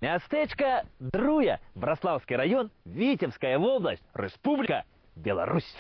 Мястэчка Друя, Браслаўскі раён, Віцебская вобласць, Рэспубліка Беларусь.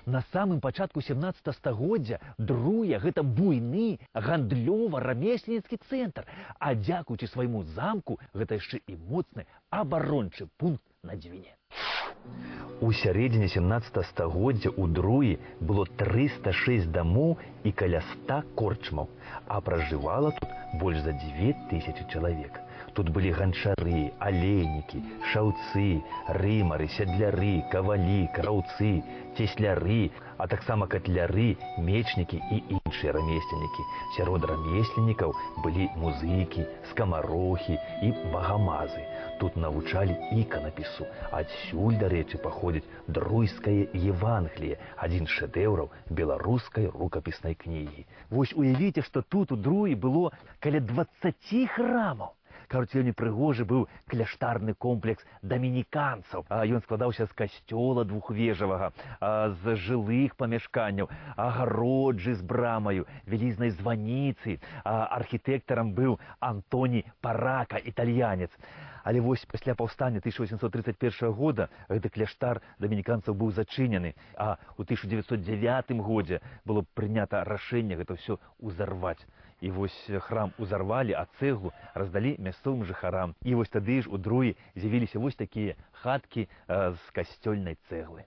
На самым пачатку 17 стагоддзя Друя гэта буйны гандлёва-рамесленніцкі цэнтр, а дзякуючы свайму замку гэта яшчэ і моцны абарончы пункт на Двіне. У сярэдзіне 17 стагоддзя ў Друі было 306 дамоў і каля 100 корчмаў, а пражывала тут больш за 2000 чалавек. Тут былі ганчары, алейнікі, шаўцы, рымары, сядляры, кавалі, краўцы, цесляры, а таксама катляры, мечнікі і іншыя рамесленнікі. Сярод рамесленнікаў былі музыкі, скамарохі і багамазы. Тут навучалі іканапісу. Адсюль, дарэчы, паходзіць друйскае Евангелие, адзін з шэдэўраў беларускай рукапіснай кнігі. Вось уявіце, што тут у Друі было каля 20 храмаў. Кажуць, вельмі прыгожы быў кляштарны комплекс дамініканцаў. Ён складаўся з касцёла двухвежавага, з жылых памяшканняў, агароджы з брамаю, вялізнай званіцы. Архітэктарам быў Антоні Парака, італьянец. Але вось пасля паўстання 1831 года гэты кляштар дамініканцаў быў зачынены, а ў 1909 годзе было прынята рашэнне гэта ўсё ўзарваць. І вось храм узарвалі, а цэглу раздалі мясцовым жыхарам. І вось тады ж у Друі з'явіліся вось такія хаткі з касцёльнай цэглы.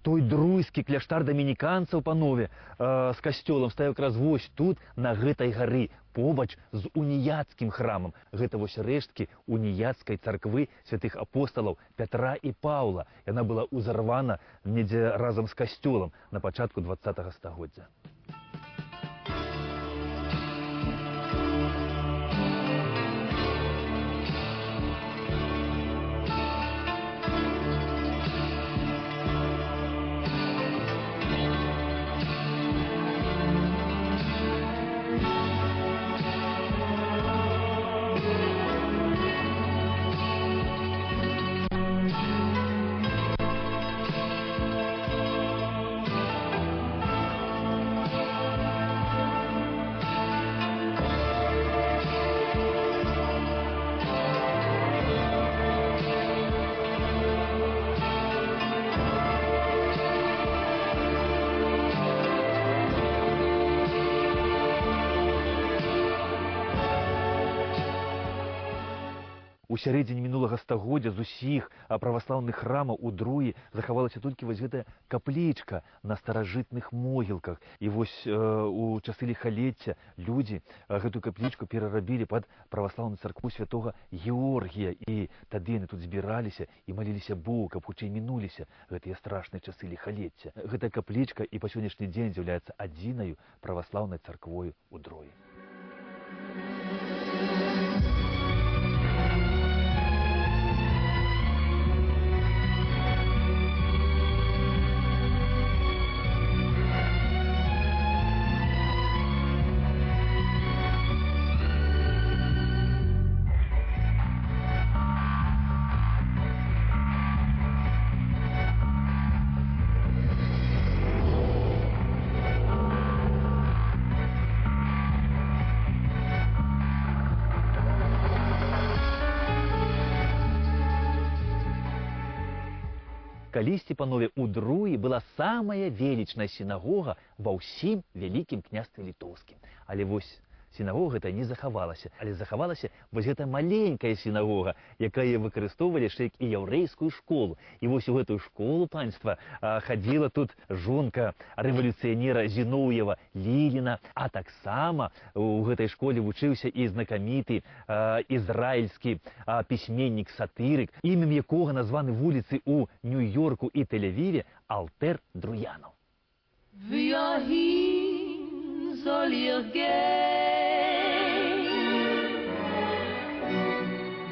Той друйскі кляштар дамініканцаў, панове, з касцёлам стаяў якраз вось тут, на гэтай гары, побач з уніяцкім храмам. Гэта вось рэшткі уніяцкай царквы святых апосталаў Пятра і Паўла. Яна была ўзарвана недзе разам з касцёлам на пачатку 20 стагоддзя. У сярэдзіне мінулага стагоддзя з усіх праваслаўных храмаў у Друі захавалася толькі вось гэтая каплічка на старажытных могілках. І вось у часы ліхалецця людзі гэтую каплічку перарабілі пад праваслаўную царкву святога Георгія. І тады яны тут збіраліся і маліліся Богу, каб хутчэй мінуліся гэтыя страшныя часы ліхалецця. Гэтая каплічка і па сённяшні дзень з'яўляецца адзінаю праваслаўнай царквою у Друі. Калісьці, панове, у Друі была самая велічная сінагога ва ўсім вялікім княстве літоўскім. Але вось сінагога гэта не захавалася, але захавалася вось гэта маленькая сінагога, якая выкарыстоўвалі яшчэ і яўрэйскую школу. І вось у гэтую школу, панства, хадзіла тут жонка рэвалюцыянера Зіноўева Ліліна, а таксама у гэтай школе вучыўся і знакаміты ізраільскі пісьменнік-сатырык, імем якога названы вуліцы ў Нью-Йорку і Тель-Авіве Алтер Друянов. Waarheen zal je gaan?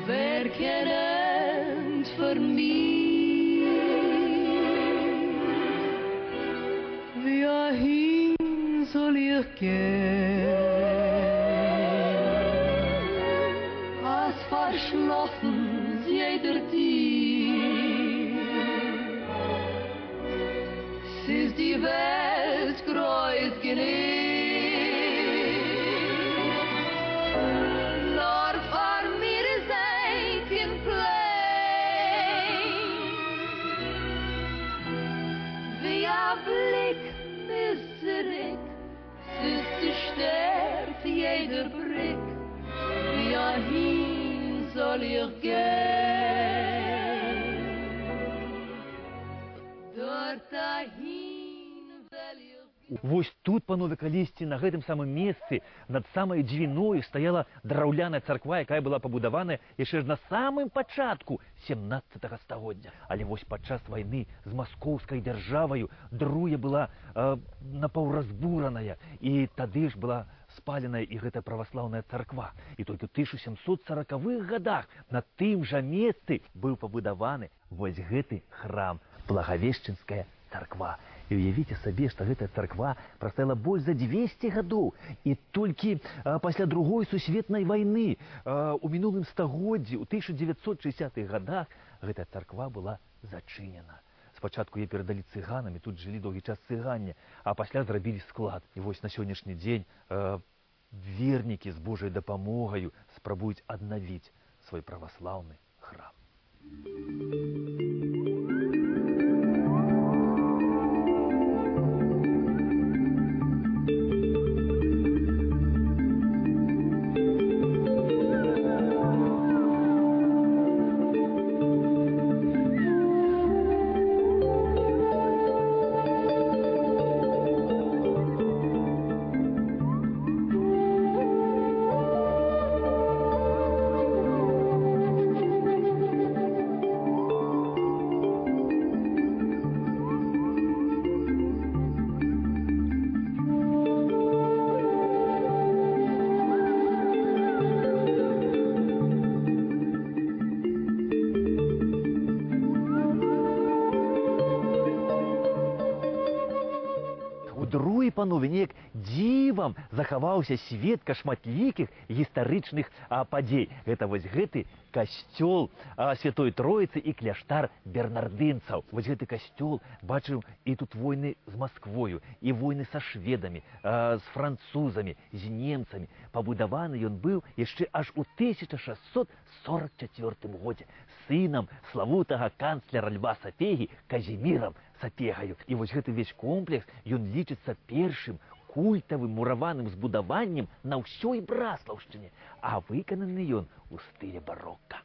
Verkennend voor mij. Waarheen zal je gaan? Als verschlossen jeder Tier. Is die Welt groß genug, nur vor mir sein kein Plein. Wie ein Blick ist zurück, ist gestärkt jeder Blick, wie hin soll ich gehen, dort dahin. Вось тут, панове, калісьці на гэтым самым месцы над самай дзвіною стаяла драўляная царква, якая была пабудавана яшчэ ж на самым пачатку 17 стагоддзя. Але вось падчас вайны з маскоўскай дзяржаваю Друя была напаўразбураная, і тады ж была спаленая і гэта праваслаўная царква. І толькі ў 1740-х гадах на тым жа месцы быў пабудаваны вось гэты храм, Благавешчынская царква. І уявіце сабе, што гэтая царква прастаяла больш за 200 гадоў. І толькі пасля Другой сусветнай вайны у мінулым стагоддзі, у 1960-х гадах, гэтая царква была зачынена. Спачатку яе перадалі цыганам, і тут жылі доўгі час цыгане, а пасля зрабілі склад. І вось на сённяшні дзень вернікі з Божай дапамогаю спрабуюць аднавіць свой праваслаўны храм. Другі, панове, неяк дзівам захаваўся сведка шматлікіх гістарычных падзей. Гэта вось гэты касцёл Святой Троіцы і кляштар бернардынцаў. Вось гэты касцёл бачыў і тут войны з Масквою, і войны са шведамі, з французамі, з немцамі. Пабудаваны ён быў яшчэ аж у 1644 годзе сынам славутага канцлера Льва Сапегі Казімірам Сапегаю. І вось гэты весь комплекс, ён лічыцца першым культавым мураваным збудаваннем на ўсёй Браслаўшчыне, а выкананы ён у стылі барока.